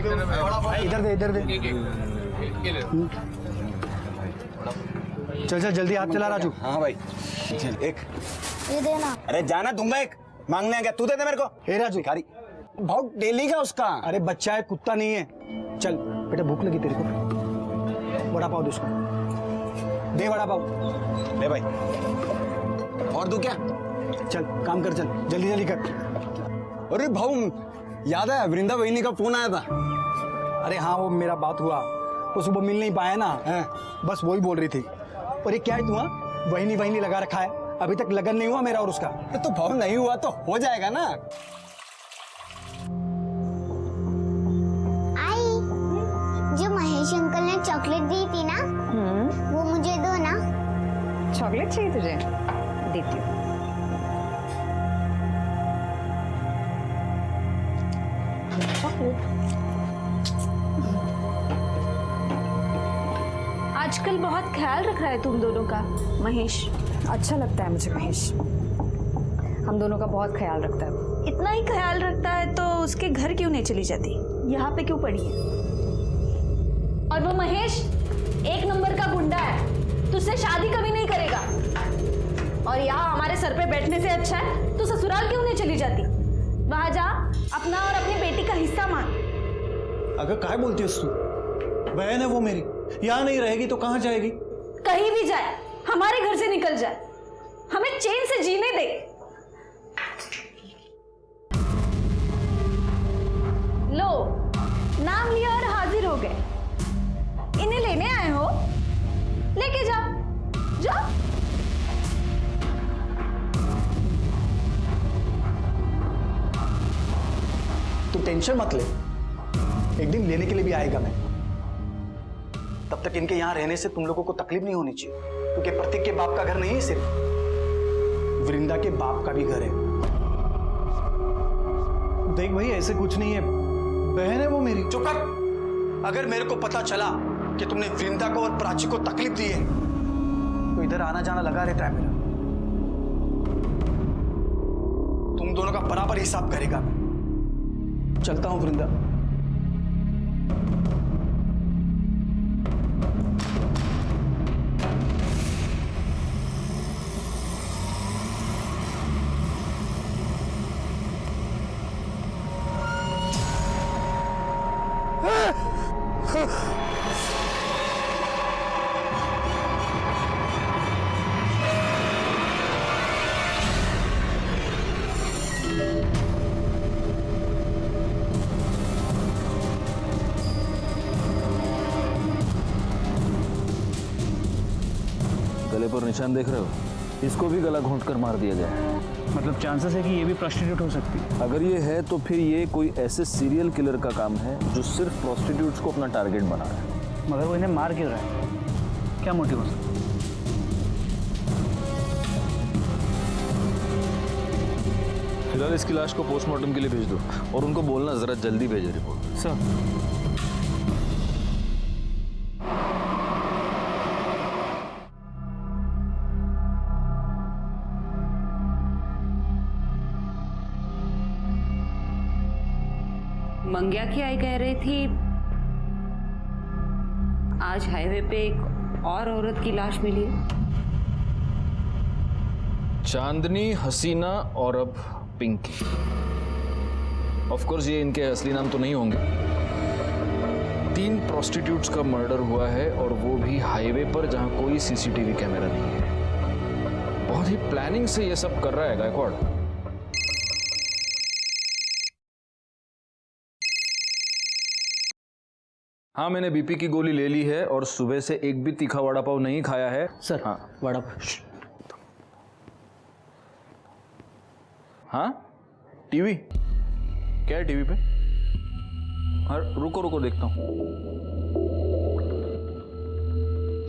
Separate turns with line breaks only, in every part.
इधर दे इधर दे। चल चल जल्दी हाथ चला राजू।
हाँ भाई चल एक
ये देना।
अरे जाना दूंगा एक मांगने आ गया तू दे दे मेरे को।
हे राजू
भिखारी बहुत डेली का उसका।
अरे बच्चा है कुत्ता नहीं है। चल बेटा भूख लगी तेरे को, वड़ा पाव दे उसको, दे वड़ा पाव।
ले भाई और दू क्या?
चल काम कर, चल जल्दी जल्दी कर।
अरे भाऊ याद है वृंदा वहिनी का फोन आया था।
अरे हाँ वो मेरा बात हुआ, वो सुबह मिल नहीं पाया ना, बस वही बोल रही थी। और ये क्या है तुम्हारा वहिनी वहिनी लगा रखा है, अभी तक लगन नहीं हुआ मेरा और उसका।
तो भाव नहीं हुआ तो हो जाएगा ना।
आई जो महेश अंकल ने चॉकलेट दी थी ना, वो मुझे दो ना।
चॉकलेट चाहिए तुझे? देती हूँ।
आजकल बहुत ख्याल रख रहा है तुम दोनों का महेश।
अच्छा लगता है मुझे महेश, हम दोनों का बहुत ख्याल रखता है।
इतना ही ख्याल रखता है तो उसके घर क्यों नहीं चली जाती, यहाँ पे क्यों पड़ी है? और वो महेश एक नंबर का गुंडा है, तुझसे शादी कभी नहीं करेगा। और यहाँ हमारे सर पे बैठने से अच्छा है तू ससुराल क्यों नहीं चली जाती, वहां जा अपना और अपनी बेटी का हिस्सा मांग।
अगर काय बोलती है तू, बहन है वो मेरी, यहाँ नहीं रहेगी तो कहाँ जाएगी?
कहीं भी जाए, हमारे घर से निकल जाए, हमें चैन से जीने दे। लो नाम लिया और हाजिर हो गए। इन्हें लेने आए हो, लेके जाओ जाओ।
तू टेंशन मत ले, एक दिन लेने के लिए भी आएगा मैं। तब तक इनके यहाँ रहने से तुम लोगों को तकलीफ नहीं होनी चाहिए, क्योंकि प्रतीक के बाप का घर नहीं है, सिर्फ वृंदा के बाप का भी घर है।
देख भाई ऐसे कुछ नहीं है, बहन है वो मेरी।
चुप कर। अगर मेरे को पता चला कि तुमने वृंदा को और प्राची को तकलीफ दी है तो इधर आना जाना लगा रहता है मेरा। तुम दोनों का बराबर हिसाब करेगा मैं। चलता हूं वृंदा।
गले पर निशान देख रहे हो, इसको भी गला घोंट कर मार दिया गया है।
मतलब चांसेस है कि ये भी प्रोस्टिट्यूट हो सकती है।
अगर ये है तो फिर ये कोई ऐसे सीरियल किलर का काम है जो सिर्फ प्रोस्टिट्यूट्स को अपना टारगेट बना रहा है।
मगर वो इन्हें मार क्यों रहा है, क्या मोटिव हो सकता है?
फिलहाल इसकी लाश को पोस्टमार्टम के लिए भेज दो और उनको बोलना जरा जल्दी भेजे रिपोर्ट।
सर
मंग्या की आई कह रही थी आज हाईवे पे एक और औरत की लाश मिली है।
चांदनी, हसीना और अब पिंकी। ऑफ कोर्स ये इनके असली नाम तो नहीं होंगे। 3 प्रोस्टिट्यूट्स का मर्डर हुआ है और वो भी हाईवे पर जहां कोई सीसीटीवी कैमरा नहीं है। बहुत ही प्लानिंग से ये सब कर रहा है गायकवाड़। हाँ मैंने बीपी की गोली ले ली है और सुबह से एक भी तीखा वड़ा पाव नहीं खाया है।
सर
हाँ
वड़ा पाव।
हाँ टीवी क्या है टीवी पे? हाँ रुको रुको देखता हूँ।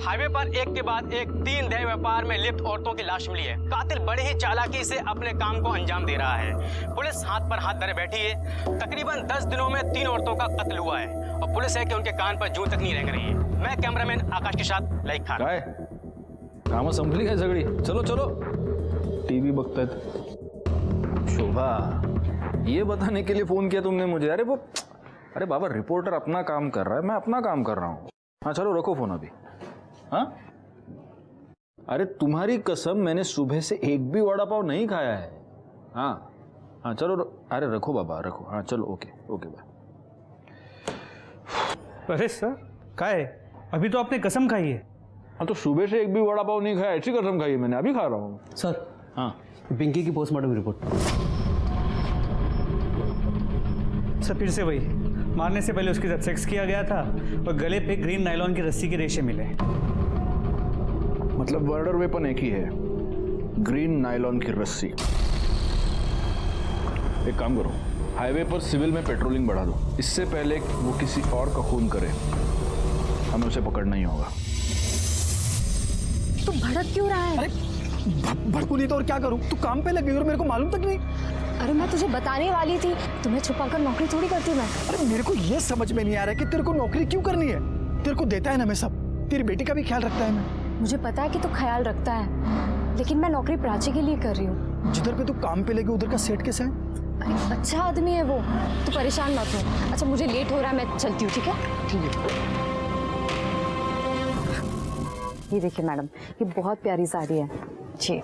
हाईवे पर एक के बाद एक 3 देह व्यापार में लिप्त औरतों की लाश मिली है। कातिल बड़े ही चालाकी से अपने काम को अंजाम दे रहा है। पुलिस हाथ पर हाथ धरे बैठी है। तकरीबन 10 दिनों में 3 औरतों का कत्ल हुआ है और पुलिस है कि उनके कान पर जूं तक नहीं रेंग रही है। मैं कैमरामैन आकाश के साथ लाइक खान।
काय काम संपली काय सगळी? चलो चलो टीवी बघतायत। शोभा ये बताने के लिए फोन किया तुमने मुझे? अरे वो अरे बाबा, रिपोर्टर अपना काम कर रहा है, मैं अपना काम कर रहा हूँ। हाँ चलो रखो फोन अभी। हाँ अरे तुम्हारी कसम, मैंने सुबह से एक भी वड़ा पाव नहीं खाया है। हाँ हाँ चलो अरे रखो बाबा, रखो। हाँ चलो, ओके ओके बाय।
अरे सर क्या है, अभी तो आपने कसम खाई है।
हाँ तो सुबह से एक भी वड़ा पाव नहीं खाया, ऐसी कसम खाई है मैंने, अभी खा रहा हूँ।
सर
हाँ
पिंकी की पोस्टमार्टम रिपोर्ट।
सर फिर से वही, मारने से पहले उसके साथ सेक्स किया गया था और गले पे ग्रीन नायलॉन की रस्सी के रेशे मिले।
मतलब मर्डर वेपन एक ही है, ग्रीन नायलॉन की रस्सी। एक काम करो, हाईवे पर सिविल में पेट्रोलिंग बढ़ा दो, इससे पहले वो किसी और का खून करे हमें उसे पकड़ना ही होगा।
तू भड़क क्यों रहा है?
अरे भड़कू नहीं तो और क्या करूं? तू काम पे लग गई और मेरे को मालूम तक नहीं।
अरे मैं तुझे बताने वाली थी, तुम्हें छुपाकर नौकरी थोड़ी करती मैं।
अरे मेरे को ये समझ में नहीं आ रहा है कि तेरे को नौकरी क्यों करनी है। तेरे को देता है ना मैं सब, तेरी बेटी का भी ख्याल रखता है मैं।
मुझे पता है कि तू ख्याल रखता है, लेकिन मैं नौकरी प्राची के लिए कर रही हूँ।
जिधर पे तू काम पे लगी उधर का सेट कैसा है?
अरे अच्छा आदमी है वो, तू परेशान मत हो। अच्छा मुझे लेट हो रहा है, मैं चलती हूँ, ठीक है?
ठीक है।
ये देखिए मैडम, ये बहुत प्यारी साड़ी है जी।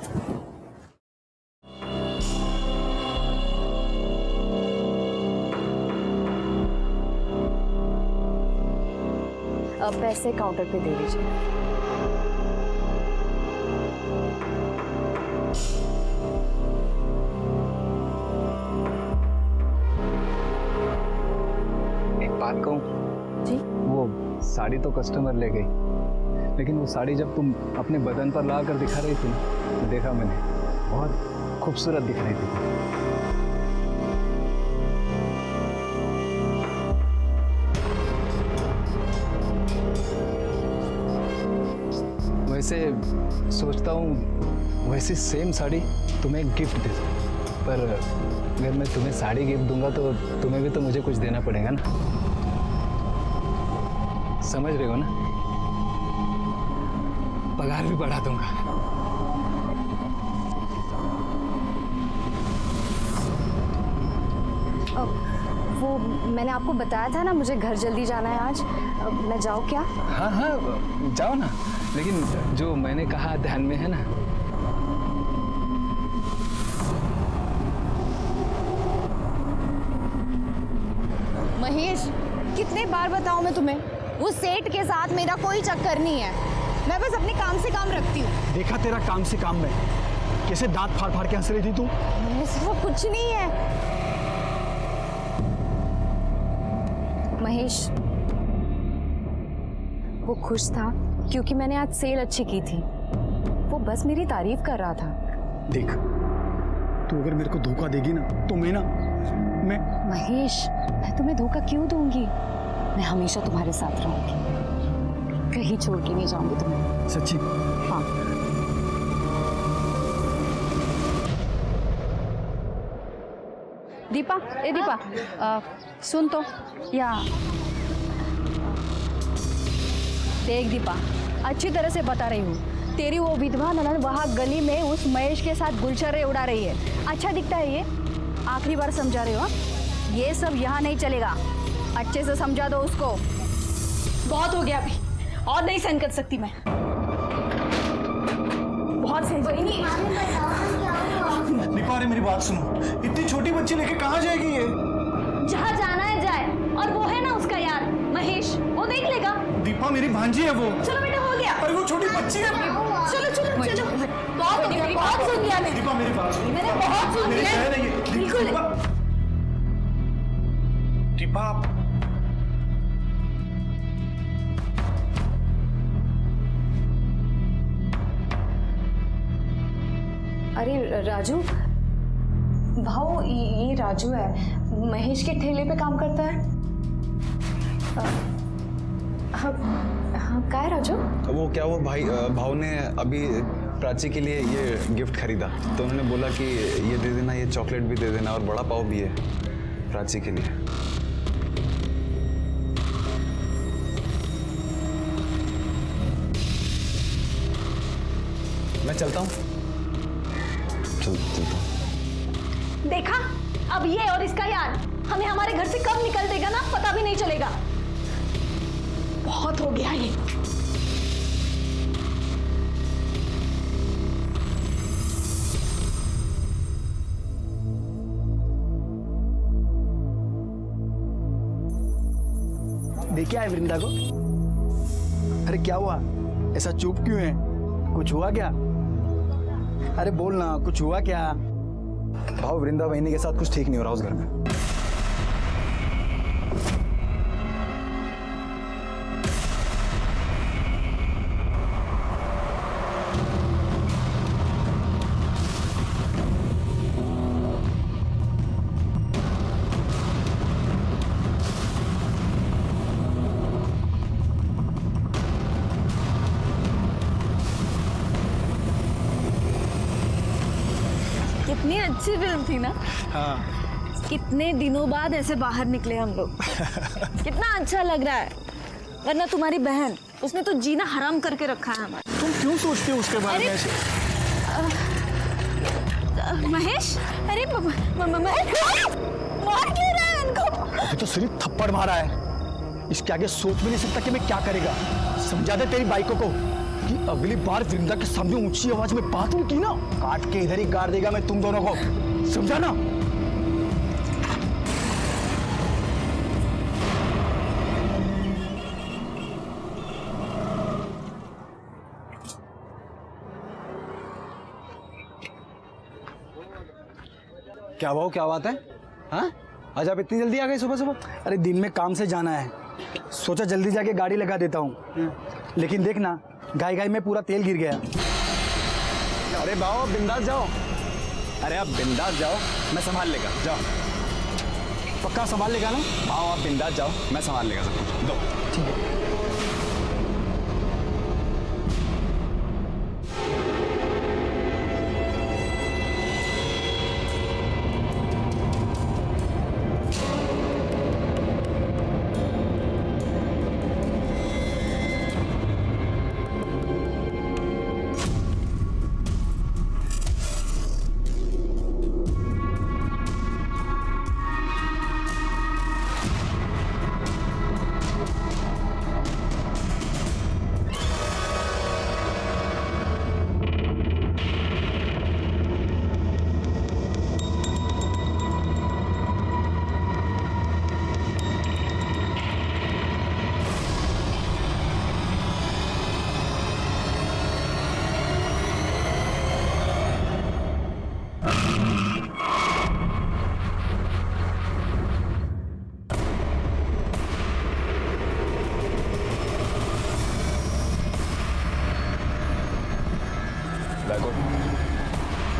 अब पैसे काउंटर पे दे दीजिए।
एक बात कहूँ
जी?
वो साड़ी तो कस्टमर ले गई, लेकिन वो साड़ी जब तुम अपने बदन पर ला कर दिखा रही थी ना, तो देखा मैंने, बहुत खूबसूरत दिख रही थी। वैसे सोचता हूँ वैसी सेम साड़ी तुम्हें गिफ्ट दे दूँ, पर अगर मैं तुम्हें साड़ी गिफ्ट दूंगा तो तुम्हें भी तो मुझे कुछ देना पड़ेगा ना, समझ रहे हो ना? पगार भी बढ़ा दूंगा।
वो मैंने आपको बताया था ना, मुझे घर जल्दी जाना है आज। मैं जाऊँ क्या?
हाँ हाँ जाओ ना, लेकिन जो मैंने कहा ध्यान में है ना?
महेश, कितने बार बताऊं मैं तुम्हें, उस सेठ के साथ मेरा कोई चक्कर नहीं है। मैं बस अपने काम से काम रखती हूँ।
देखा तेरा काम से काम में, कैसे दांत फाड़ फाड़ के हंस रही थी तू।
वो कुछ नहीं है।
महेश, वो खुश था क्योंकि मैंने आज सेल अच्छी की थी। वो बस मेरी तारीफ कर रहा था।
देख, तू अगर मेरे को धोखा देगी ना तो मैं
महेश, मैं तुम्हें धोखा क्यों दूंगी? मैं हमेशा तुम्हारे साथ रहूंगी, कहीं छोड़ के नहीं जाऊंगी तुम्हें।
सच्ची?
हाँ। दीपा, ए दीपा, सुन तो, या देख दीपा, अच्छी तरह से बता रही हूँ, तेरी वो विधवा ननद वहाँ गली में उस महेश के साथ गुलछर्रे उड़ा रही है। अच्छा दिखता है ये? आखिरी बार समझा रहे हो? ये सब यहाँ नहीं चलेगा, अच्छे से समझा दो उसको।
बहुत हो गया अभी, और नहीं सहन कर सकती मैं। बहुत सही। वही नहीं,
दीपा, अरे मेरी बात सुनो, इतनी छोटी बच्ची लेके कहाँ जाएगी ये?
जहाँ जाना है जाए, और वो है ना उसका यार महेश, वो देख लेगा।
दीपा मेरी भांजी है वो।
चलो बेटा, हो गया।
अरे वो छोटी बच्ची है।
चलो चलो चलो, बहुत हो गया, बहुत सुन लिया मैंने।
दीपा मेरी बात सुनो,
मैंने बहुत सुन
मेरी
लिया।
बहन है ये।
बिल्कुल।
दीपा,
अरे राजू, भाऊ, ये राजू है, महेश के ठेले पे काम करता है। हाँ, क्या है राजू?
वो क्या, वो भाव ने अभी प्राची के लिए ये गिफ्ट खरीदा, तो उन्होंने बोला कि ये दे देना, ये चॉकलेट भी दे देना, और बड़ा पाव भी है प्राची के लिए। मैं चलता हूँ। चलता हूँ।
देखा, अब ये और इसका यार हमें हमारे घर से कब निकल देगा ना पता भी नहीं चलेगा। बहुत हो गया ये।
देखा है वृंदा को? अरे क्या हुआ, ऐसा चुप क्यों है? कुछ हुआ क्या? अरे बोल ना, कुछ हुआ क्या?
भाव, वृंदा वहिनी के साथ कुछ ठीक नहीं हो रहा उस घर में।
कितनी अच्छी फिल्म थी ना।
हाँ।
कितने दिनों बाद ऐसे बाहर निकले हम लोग। कितना अच्छा लग रहा है। वरना तुम्हारी बहन, उसने तो जीना हराम करके रखा है हमारा।
तुम क्यों सोचते हो उसके बारे में ऐसे?
महेश, अरे महेश मार क्यों रहा है इनको?
अभी तो सिर्फ थप्पड़ मारा है, इसके आगे सोच भी नहीं सकता कि मैं क्या करेगा। समझा दे तेरी बाइकों को कि अगली बार वृंदा के सामने ऊंची आवाज में बात हुई की ना, काट के इधर ही गाड़ देगा मैं तुम दोनों को, समझा ना?
क्या हुआ, क्या बात है? हाँ, आज आप इतनी जल्दी आ गए सुबह सुबह?
अरे दिन में काम से जाना है, सोचा जल्दी जाके गाड़ी लगा देता हूँ, लेकिन देखना गाय गाय में पूरा तेल गिर गया।
अरे बाओ, आप बिंदास जाओ। अरे आप बिंदास जाओ, मैं संभाल लेगा। जाओ।
पक्का संभाल लेगा ना?
बाओ, आप बिंदास जाओ, मैं संभाल लेगा सब कुछ। दो।
ठीक है।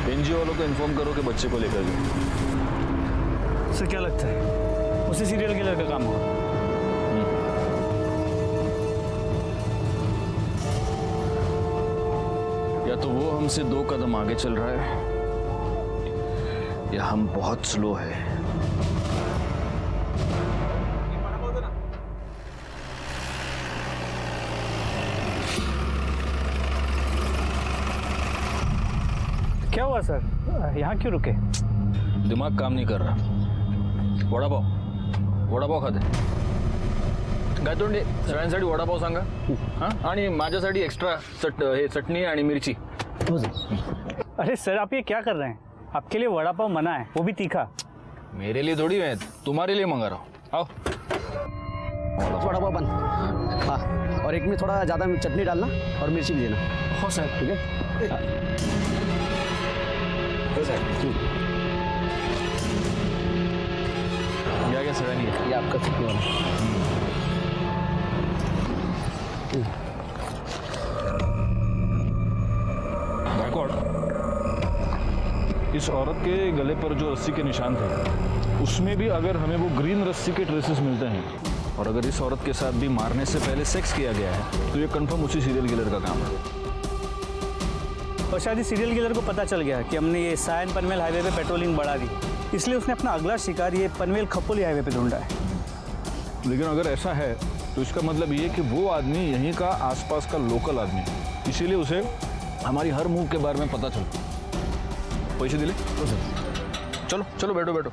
एनजीओ वालों को इन्फॉर्म करो कि बच्चे को लेकर जाओ।
सर क्या लगता है उसी सीरियल किलर का काम होगा?
या तो वो हमसे 2 कदम आगे चल रहा है या हम बहुत स्लो है।
क्या हुआ सर, यहाँ क्यों रुके?
दिमाग काम नहीं कर रहा। वडापाव खाते गायतोंडे सगळ्यांसाठी वडापाव सांगा। हां, आणि माझ्यासाठी एक्स्ट्रा चटणी आणि मिरची।
अरे सर, आप ये क्या कर रहे हैं? आपके लिए वड़ा पाव मना है, वो भी तीखा।
मेरे लिए थोड़ी है, तुम्हारे लिए मंगा रहा हूँ। आओ।
वड़ा पाव बन। हाँ, और एक में थोड़ा ज़्यादा चटनी डालना और मिर्ची भी देना।
हो साहब।
ठीक है।
क्या सगळ्यांनी
ये आपका चटनी वाला।
गायकवाड़, इस औरत के गले पर जो रस्सी के निशान थे उसमें भी अगर हमें वो ग्रीन रस्सी के ट्रेसेस मिलते हैं और अगर इस औरत के साथ भी मारने से पहले सेक्स किया गया है तो ये कंफर्म उसी सीरियल किलर का काम है।
और शायद इस सीरियल किलर को पता चल गया कि हमने ये सायन पनवेल हाईवे पे पेट्रोलिंग बढ़ा दी, इसलिए उसने अपना अगला शिकार ये पनवेल खपोली हाईवे पे ढूंढा है।
लेकिन अगर ऐसा है तो इसका मतलब ये कि वो आदमी यहीं का आसपास का लोकल आदमी है, इसीलिए उसे हमारी हर मूव के बारे में पता चलता। पैसे दिले? चलो चलो बैठो बैठो।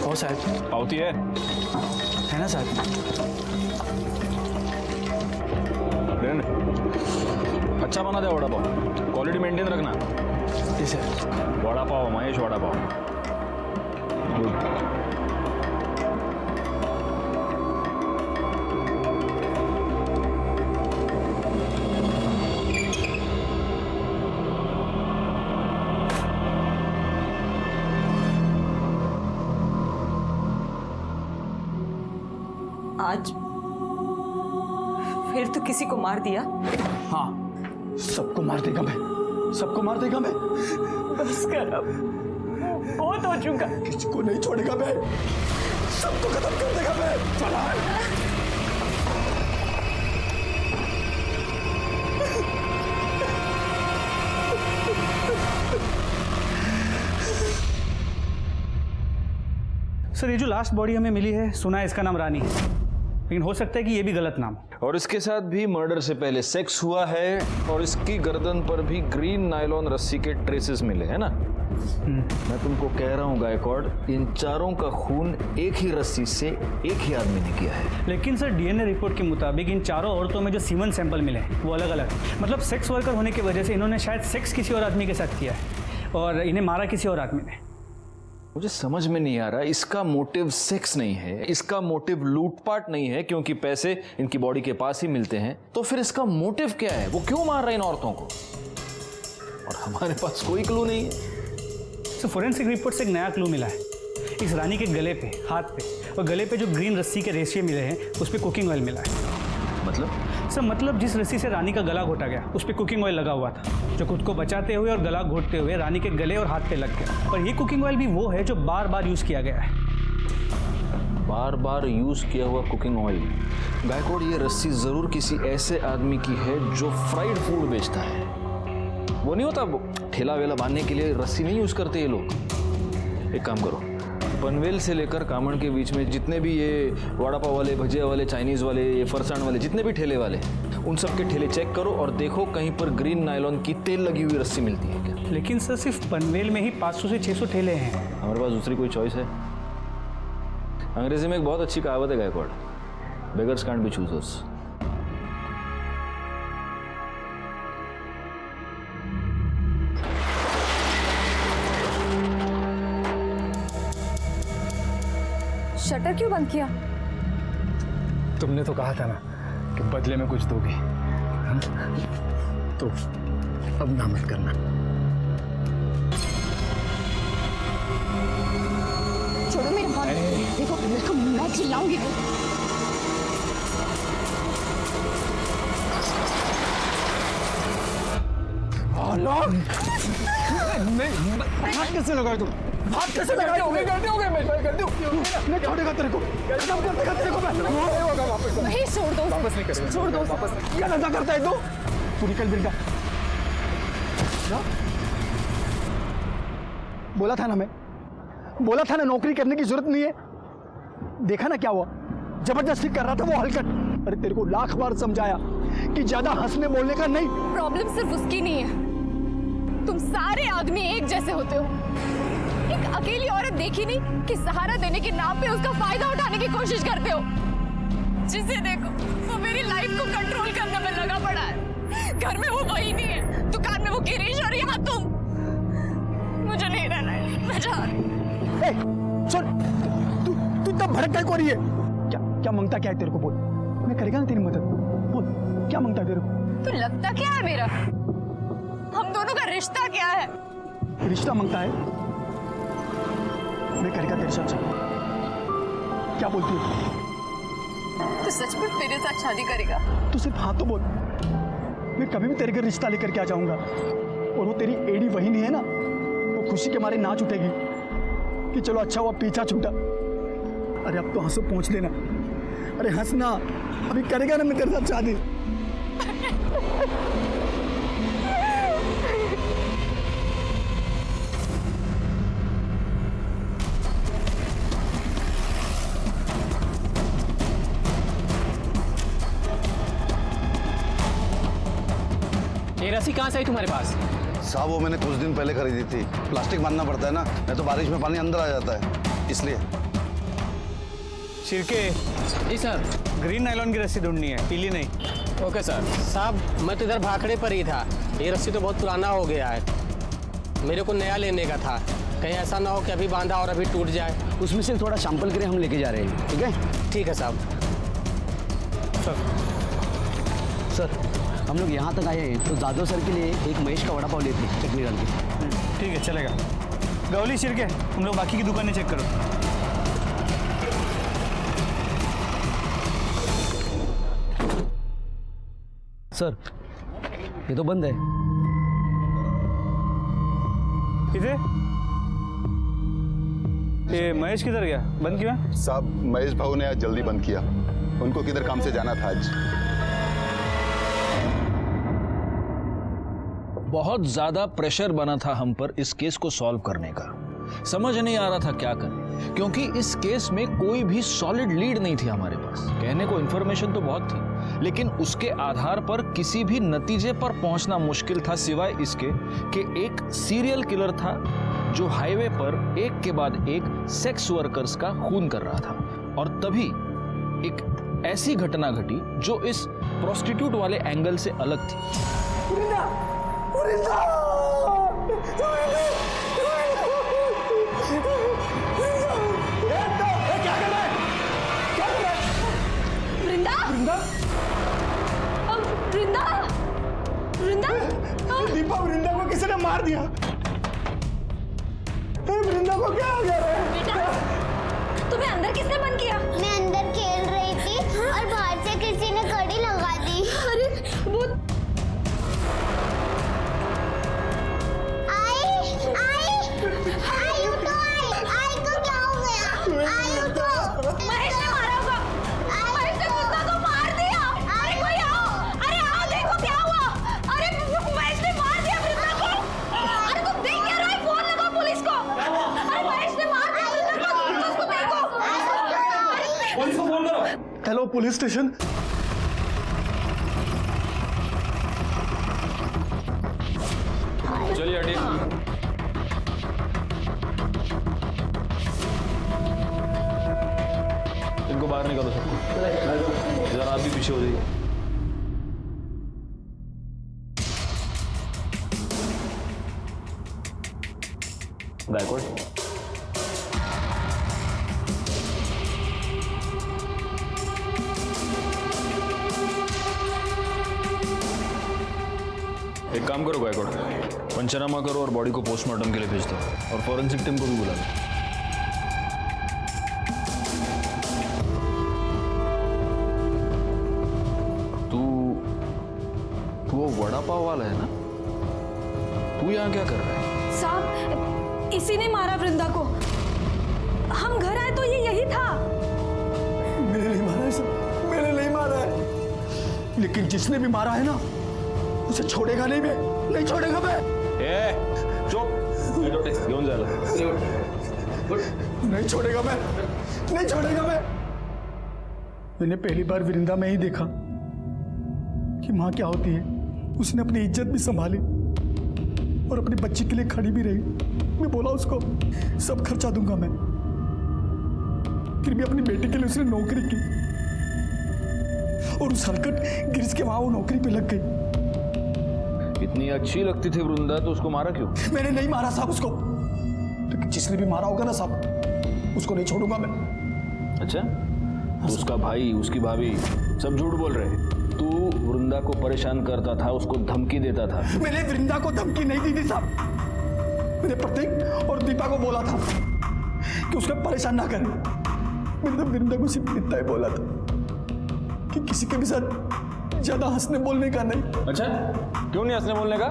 हो साहब।
पावती है
है ना साहब?
देन अच्छा बना दे वड़ा पाव, क्वालिटी मेंटेन रखना।
जी सर।
वड़ा पाव महेश, वड़ा पाव।
आज फिर तो किसी को मार दिया।
हाँ, सबको मार देगा मैं, सबको मार देगा मैं।
बस कर अब, बहुत हो चुका।
किसको नहीं छोड़ेगा मैं, सबको खत्म कर देगा मैं। चला
सर, ये जो लास्ट बॉडी हमें मिली है, सुना है इसका नाम रानी है, लेकिन हो सकता है कि ये भी गलत नाम हो।
और इसके साथ भी मर्डर से पहले सेक्स हुआ है और इसकी गर्दन पर भी ग्रीन नायलॉन रस्सी के ट्रेसेस मिले हैं ना। मैं तुमको कह रहा हूँ गायकवाड़, इन चारों का खून एक ही रस्सी से एक ही आदमी ने किया है।
लेकिन सर, डीएनए रिपोर्ट के मुताबिक इन चारों औरतों में जो सीमन सैंपल मिले हैं वो अलग अलग है। मतलब सेक्स वर्कर होने की वजह से इन्होंने शायद सेक्स किसी और आदमी के साथ किया है और इन्हें मारा किसी और आदमी ने।
मुझे समझ में नहीं आ रहा, इसका मोटिव सेक्स नहीं है, इसका मोटिव लूटपाट नहीं है क्योंकि पैसे इनकी बॉडी के पास ही मिलते हैं, तो फिर इसका मोटिव क्या है? वो क्यों मार रहे हैं इन औरतों को? और हमारे पास कोई क्लू नहीं है।
तो फोरेंसिक रिपोर्ट से एक नया क्लू मिला है। इस रानी के गले पे, हाथ पे और गले पे जो ग्रीन रस्सी के रेशे मिले हैं उस पर कुकिंग ऑयल मिला है।
मतलब?
सर, मतलब जिस रस्सी से रानी का गला घोटा गया उस पर कुकिंग ऑयल लगा हुआ था, जो खुद को बचाते हुए और गला घोटते हुए रानी के गले और हाथ पे लग गया। और ये कुकिंग ऑयल भी वो है जो बार बार यूज किया गया है।
बार बार यूज किया हुआ कुकिंग ऑयल। गायकवाड़, ये रस्सी जरूर किसी ऐसे आदमी की है जो फ्राइड फूड बेचता है। वो नहीं होता ठेला वेला बांधने के लिए रस्सी नहीं यूज करते ये लोग। एक काम करो, पनवेल से लेकर कामण के बीच में जितने भी ये वड़ा पाव वाले, भजिया वाले, चाइनीज वाले, ये फरसाण वाले, जितने भी ठेले वाले, उन सब के ठेले चेक करो और देखो कहीं पर ग्रीन नायलॉन की तेल लगी हुई रस्सी मिलती है क्या।
लेकिन सर, सिर्फ पनवेल में ही 500 से 600 ठेले हैं।
हमारे पास दूसरी कोई चॉइस है? अंग्रेजी में एक बहुत अच्छी कहावत है Gaikwad, beggars can't be choosers.
Shutter क्यों बंद किया?
तुमने तो कहा था ना कि बदले में कुछ दोगी, तो अब ना मत करना।
छोड़ो मेरे हाथ, देखो मैं चिल्लाऊंगी तो।
हाथ कैसे लगाए तुम? हाथ कैसे लगाए? मैं छोड़ेगा तेरे को, काम कर देगा तेरे को मैं।
नहीं, छोड़ दो, वापस नहीं करेगा, छोड़ दो, वापस।
क्या धंधा करता है तू निकल बिल्डा। बोला था ना नौकरी करने की जरूरत नहीं है। देखा ना क्या हुआ, जबरदस्ती कर रहा था वो हलकट। अरे तेरे को लाख बार समझाया कि ज्यादा हंसने बोलने का नहीं।
प्रॉब्लम सिर्फ उसकी नहीं है, तुम सारे आदमी एक जैसे होते हो। एक अकेली औरत देखी नहीं कि सहारा देने के नाम पे उसका फायदा उठाने की कोशिश करते हो। जिसे देखो वो मेरी लाइफ को कंट्रोल करने में लगा पड़ा है। घर में वो वही नहीं है, दुकान में वो गिरीश और यहाँ तुम। मुझे नहीं रहना है, मैं जा रही हूँ।
सुन, तू इतना भड़क क्या हो रही है? क्या मांगता क्या है तेरे को? बोल, मैं करेगा ना तेरी मदद। बोल, क्या मांगता है तेरे को?
तो लगता क्या है मेरा? हम दोनों का रिश्ता क्या है?
रिश्ता मांगता है? मैं करेगा तेरे साथ। क्या बोलती है?
तो सचमुच मेरे साथ शादी करेगा?
तू सिर्फ हाँ तो बोल, मैं कभी भी तेरे घर रिश्ता लेकर के आ जाऊंगा। और वो तेरी एड़ी वही नहीं है ना, वो खुशी के मारे नाच उठेगी कि चलो अच्छा हुआ पीछा छूटा। अरे अब तो हंसो पहुंच लेना। अरे हंसना, अभी करेगा ना मैं तेरे साथ शादी।
ये रस्सी कहाँ से आई तुम्हारे पास?
साहब वो मैंने कुछ दिन पहले खरीदी थी। प्लास्टिक बांधना पड़ता है ना, नहीं तो बारिश में पानी अंदर आ जाता है, इसलिए।
शिरके,
जी सर।
ग्रीन नायलॉन की रस्सी ढूंढनी है, पीली नहीं।
Okay sir. साहब मैं तो इधर भाखड़े पर ही था, ये रस्सी तो बहुत पुराना हो गया है, मेरे को नया लेने का था, कहीं ऐसा ना हो कि अभी बांधा और अभी टूट जाए।
उसमें से थोड़ा सैंपल के लिए हम लेके जा रहे हैं, ठीक है?
ठीक है साहब।
सर हम लोग यहाँ तक आए हैं तो जादव सर के लिए एक महेश का वड़ा पाव लेते हैं चटनी डाल के।
ठीक है चलेगा। गौली शिरके, तुम लोग बाकी की दुकानें चेक करो।
सर ये तो बंद है।
किधर? ये महेश किधर गया? बंद क्यों है?
साहब महेश भाऊ ने आज जल्दी बंद किया, उनको किधर काम से जाना था आज।
बहुत ज्यादा प्रेशर बना था हम पर इस केस को सॉल्व करने का, समझ नहीं आ रहा था क्या करें, क्योंकि इस केस में कोई भी सॉलिड लीड नहीं थी हमारे पास। कहने को इन्फॉर्मेशन तो बहुत थी, लेकिन उसके आधार पर किसी भी नतीजे पर पहुंचना मुश्किल था, सिवाय इसके कि एक सीरियल किलर था जो हाईवे पर एक के बाद एक सेक्स वर्कर्स का खून कर रहा था। और तभी एक ऐसी घटना घटी जो इस प्रोस्टिट्यूट वाले एंगल से अलग थी।
वृंदा, वृंदा, वृंदा,
दीपा, वृंदा को किसी ने मार दिया। वृंदा को क्या हो गया?
बेटा, तुम्हें अंदर किसने बंद किया?
मैं अंदर खेल रही थी और बाहर से किसी ने कड़ी लगा दी।
अरे वो
आई को क्या हो गया? आई उठो।
महेश ने मारा होगा। महेश ने कुत्ता को मार दिया। अरे कोई आओ, अरे आओ, देखो क्या हुआ। अरे महेश ने मार दिया वृंदा को। अरे तुम देख क्या रहे हो? फोन लगाओ पुलिस को। अरे महेश ने मार दिया वृंदा को, उसको देखो।
पुलिस को फोन करो।
Hello police station.
चलिए हटिए। इनको बाहर निकालो सबको, जरा आप भी पीछे हो जाइए। गायकवाड़, एक काम करो गायकवाड़, पंचनामा करो और बॉडी को पोस्टमार्टम के लिए भेज दो, और फॉरेंसिक टीम को भी बुला लो। तू वो वड़ा पाव वाला है ना? तू यहाँ क्या कर रहा है?
साहब इसी ने मारा वृंदा को, हम घर आए तो ये यही था।
मैंने नहीं मारा है सर, मैंने नहीं मारा है, लेकिन जिसने भी मारा है ना उसे छोड़ेगा नहीं, मैं नहीं छोड़ेगा मैं।
चुप, घेऊन जायला।
नहीं छोड़ेगा मैं, नहीं छोड़ेगा मैं। मैंने पहली बार वृंदा में ही देखा कि माँ क्या होती है। उसने अपनी इज्जत भी संभाली और अपनी बच्ची के लिए खड़ी भी रही। मैं बोला उसको सब खर्चा दूंगा मैं, फिर भी अपनी बेटी के लिए उसने नौकरी की और उस हरकत गिरिश के वहां वो नौकरी पे लग गई।
इतनी अच्छी लगती थी वृंदा तो उसको मारा क्यों?
मैंने नहीं मारा साहब उसको, लेकिन जिसने भी मारा होगा ना साहब उसको नहीं छोड़ूंगा मैं।
अच्छा, तो उसका भाई, उसकी भाभी सब झूठ बोल रहे हैं। तू वृंदा को परेशान करता था, उसको धमकी देता था।
मैंने वृंदा को धमकी नहीं दी थी साहब, मैंने प्रतीक और दीपा को बोला था कि उसको परेशान ना करें। मैंने वृंदा को सिर्फ इतना ही बोला था कि किसी के भी साथ ज्यादा हंसने बोलने का नहीं।
अच्छा, क्यों नहीं हंसने बोलने का?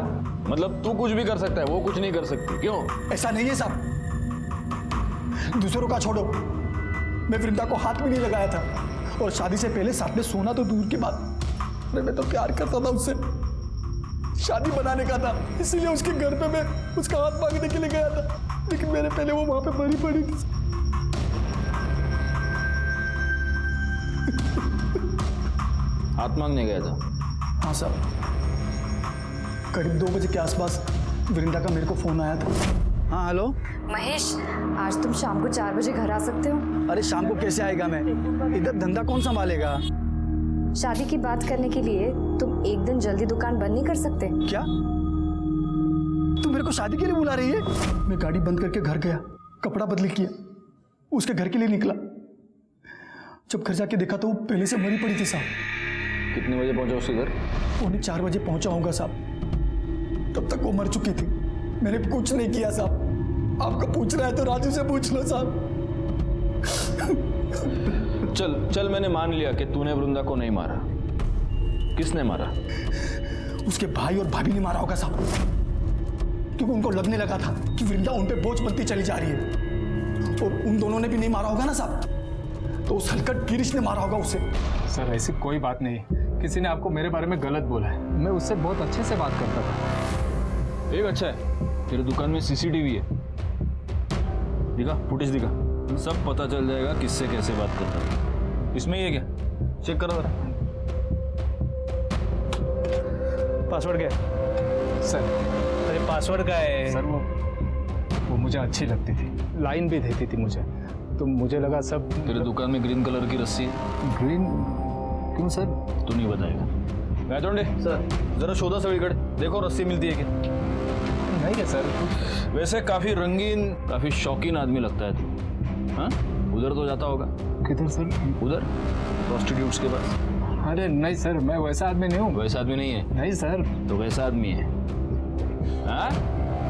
मतलब तू कुछ भी कर सकता है, वो कुछ नहीं कर सकती, क्यों?
ऐसा नहीं है साहब, दूसरों का छोड़ो, मैं वृंदा को हाथ भी नहीं लगाया था, और शादी से पहले साथ में सोना तो दूर की बात, मैं तो प्यार करता था उससे, शादी बनाने का था, इसीलिए उसके घर पे मैं उसका हाथ मांगने के लिए गया था, लेकिन मेरे पहले वो वहां पे मरी पड़ी थी।
हाथ मांगने गया था?
हाँ साहब, करीब 2 बजे के आसपास वृंदा का मेरे को फोन आया था हाँ हेलो।
महेश, आज तुम शाम को 4 बजे घर आ सकते हो?
अरे शाम को कैसे आएगा मैं, इधर धंधा कौन संभालेगा?
शादी की बात करने के लिए तुम एक दिन जल्दी दुकान बंद नहीं कर सकते?
क्या तू मेरे को शादी के लिए बुला रही है? मैं गाड़ी बंद करके घर गया, कपड़ा बदली किया, उसके घर के लिए निकला। जब घर जाके देखा तो वो पहले से मरी पड़ी थी साहब।
कितने बजे पहुंचा उसके घर?
4 बजे पहुंचा होगा साहब, तब तक वो मर चुकी थी। मैंने कुछ नहीं किया साहब। आपको पूछ रहा है तो राजू से पूछ लो साहब।
चल चल, मैंने मान लिया कि तूने वृंदा को नहीं मारा। किसने मारा?
उसके भाई और भाभी ने मारा होगा साहब, क्योंकि उनको लगने लगा था कि वृंदा उन पे बोझ बनती चली जा रही है। और उन दोनों ने भी नहीं मारा होगा ना साहब, तो उस हलकट गिरीश ने मारा होगा उसे।
सर ऐसी कोई बात नहीं, किसी ने आपको मेरे बारे में गलत बोला है। मैं उससे बहुत अच्छे से बात करता था।
एक अच्छा है, तेरे दुकान में सीसीटीवी है, दिखा, फुटेज दिखा, सब पता चल जाएगा किससे कैसे बात करता है। इसमें ये क्या, चेक करो जरा।
पासवर्ड क्या है?
सर
अरे पासवर्ड क्या है?
सर वो मुझे अच्छी लगती थी, लाइन भी देती थी मुझे, तो मुझे लगा सब।
तेरे दुकान में ग्रीन कलर की रस्सी है?
ग्रीन क्यों सर?
तू नहीं बताएगा। गायतोंडे सर, जरा शोधा सगळीकडे, देखो रस्सी मिलती है क्या?
नहीं है सर।
वैसे काफी रंगीन, काफी शौकीन आदमी लगता है तू। हाँ, उधर तो जाता होगा।
किधर सर?
उधर प्रोस्टिट्यूट्स के पास।
अरे नहीं सर, मैं वैसा आदमी नहीं हूँ।
वैसा आदमी नहीं है?
नहीं सर।
तो वैसा आदमी है? हाँ,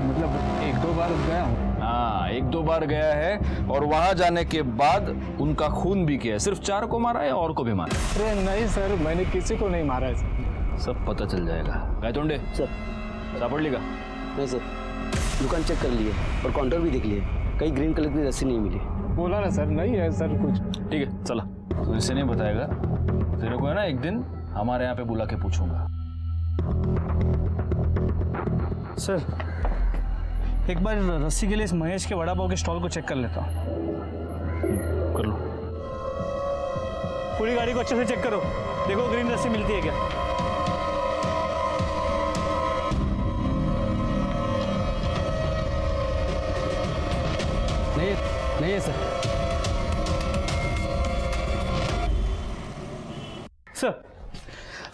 मतलब 1-2 बार गया हूँ।
हाँ, 1-2 बार गया है, और वहां जाने के बाद उनका खून भी किया है। सिर्फ 4 को मारा है, और को भी मारा?
अरे नहीं सर, मैंने किसी को नहीं मारा है सर।
सब पता चल जाएगा। गायतोंडे
सर,
सापड़ लेगा?
नहीं सर, दुकान चेक कर लिए और काउंटर भी देख लिए, कहीं ग्रीन कलर की रस्सी नहीं मिली।
बोला ना सर, नहीं है सर कुछ।
ठीक है, चला। तो इसे नहीं बताएगा, तेरे को है ना एक दिन हमारे यहाँ पे बुला के पूछूंगा।
सर, एक बार रस्सी के लिए इस महेश के वड़ा पाव के स्टॉल को चेक कर लेता हूँ।
कर लो।
पूरी गाड़ी को अच्छे से चेक करो, देखो ग्रीन रस्सी मिलती है क्या।
नहीं है सर।
सर,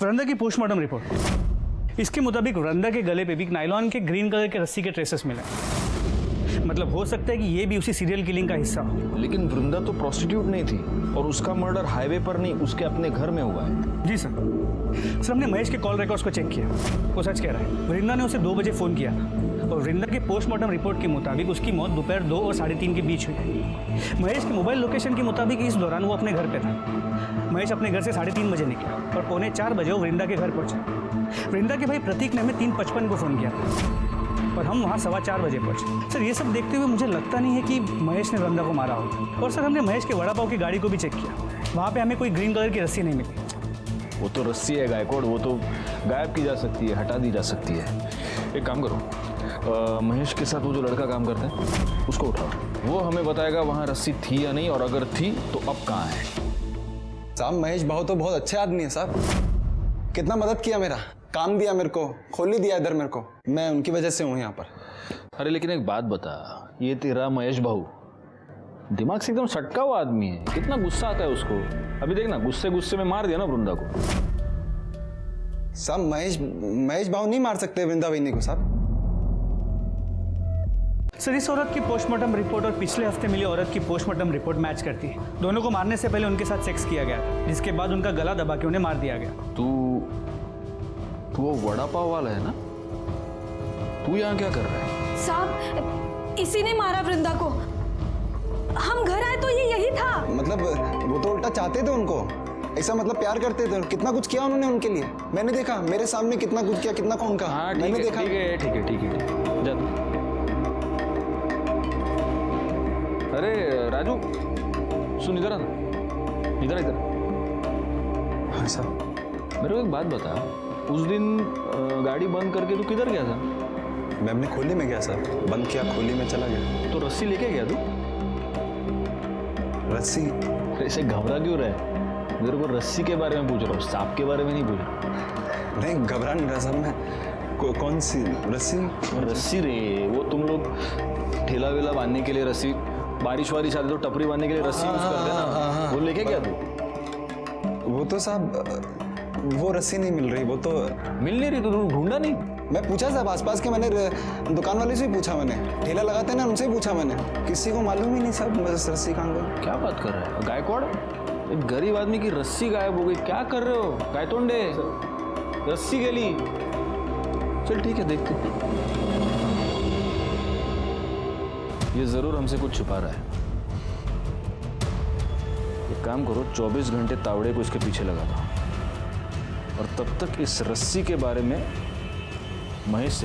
वृंदा की पोस्टमार्टम रिपोर्ट, इसके मुताबिक वृंदा के गले पे भी नायलॉन के ग्रीन कलर के रस्सी के ट्रेसेस मिले। मतलब हो सकता है कि ये भी उसी सीरियल किलिंग का हिस्सा हो।
लेकिन वृंदा तो प्रोस्टिट्यूट नहीं थी, और उसका मर्डर हाईवे पर नहीं, उसके अपने घर में हुआ है।
जी सर। सर, हमने महेश के कॉल रिकॉर्ड्स को चेक किया, वो सच कह रहा है। वृंदा ने उसे 2 बजे फ़ोन किया था, और वृंदा के पोस्टमार्टम रिपोर्ट के मुताबिक उसकी मौत दोपहर 2 और 3:30 के बीच हुई है। महेश के मोबाइल लोकेशन के मुताबिक इस दौरान वो अपने घर पे था। महेश अपने घर से 3:30 बजे निकला, और 3:45 बजे वो वृंदा के घर पहुंचा। वृंदा के भाई प्रतीक ने हमें 3:55 को फ़ोन किया था, और हम वहाँ 4:15 बजे पहुंचे। सर, ये सब देखते हुए मुझे लगता नहीं है कि महेश ने वृंदा को मारा होगा। और सर, हमने महेश के वड़ा पाव की गाड़ी को भी चेक किया, वहाँ पे हमें कोई ग्रीन कलर की रस्सी नहीं मिली।
वो तो रस्सी है गायकवाड़, वो तो गायब की जा सकती है, हटा दी जा सकती है। एक काम करो, महेश के साथ वो जो लड़का काम करता है उसको उठाओ, वो हमें बताएगा वहाँ रस्सी थी या नहीं, और अगर थी तो अब कहाँ है।
साहब, महेश भाव तो बहुत अच्छे आदमी है साहब, कितना मदद किया, मेरा काम दिया, मेरे को खोल ही दिया इधर मेरे को। मैं उनकी वजह से हूँ यहाँ पर।
अरे लेकिन एक बात बता, ये तेरा महेश भाऊ दिमाग से एकदम सटका हुआ आदमी है, कितना गुस्सा आता है उसको। अभी देखना, गुस्से में मार दिया ना वृंदा को।
साहब, महेश भाव नहीं मार सकते वृंदा वहीनी को साहब।
सर, इस औरत की पोस्टमार्टम रिपोर्ट और पिछले हफ्ते मिली औरत की पोस्टमार्टम रिपोर्ट मैच करती है। दोनों को मारने से पहले उनके साथ सेक्स किया गया था, जिसके बाद उनका गला दबा के उन्हें मार दिया गया।
तू वो वड़ा पाव वाला है ना? तू यहाँ क्या कर रहा है?
साहब, इसी ने मारा वृंदा को। हम घर आए तो ये यही था।
मतलब वो तो उल्टा चाहते थे उनको, ऐसा मतलब प्यार करते थे। कितना कुछ किया उन्होंने उनके लिए, मैंने देखा, मेरे सामने कितना कुछ किया, कितना खून का।
हाँ,
मैंने देखा।
ठीक है, जा तू। अरे राजू, सुन, इधर आ ना, इधर।
हाँ साहब।
मेरे को एक बात बता, उस दिन गाड़ी बंद करके तू किधर गया था?
मैं अपनी खोली में गया साहब, बंद किया, खोली में चला गया।
तो रस्सी लेके गया तू?
रस्सी?
ऐसे घबरा क्यों रहा है? मेरे को रस्सी के बारे में पूछ रहा हूँ, सांप के बारे में नहीं पूछ रहा।
नहीं, घबरा नहीं रहा साहब मैं। कौन सी रस्सी?
रस्सी रे, वो तुम लोग ठेला वेला बांधने के लिए रस्सी, बारिश वारिश आती तो टपरी बांधने के लिए रस्सी यूज कर देना। वो लेके क्या तू?
वो तो साहब वो रस्सी नहीं मिल रही, वो तो
मिल नहीं रही तो तू ढूंढा नहीं?
मैं पूछा साहब आसपास के, मैंने दुकान वाले से ही पूछा, मैंने ठेला लगाते हैं ना उनसे ही पूछा मैंने, किसी को मालूम ही नहीं साहब बस रस्सी कहाँ गई।
क्या बात कर रहा है गायकवाड़? एक गरीब आदमी की रस्सी गायब हो गई, क्या कर रहे हो गायतोंडे? रस्सी गली। चल ठीक है, देखते। ये जरूर हमसे कुछ छुपा रहा है। एक काम करो, 24 घंटे तावड़े को इसके पीछे लगा दो और तब तक इस रस्सी के बारे में महेश से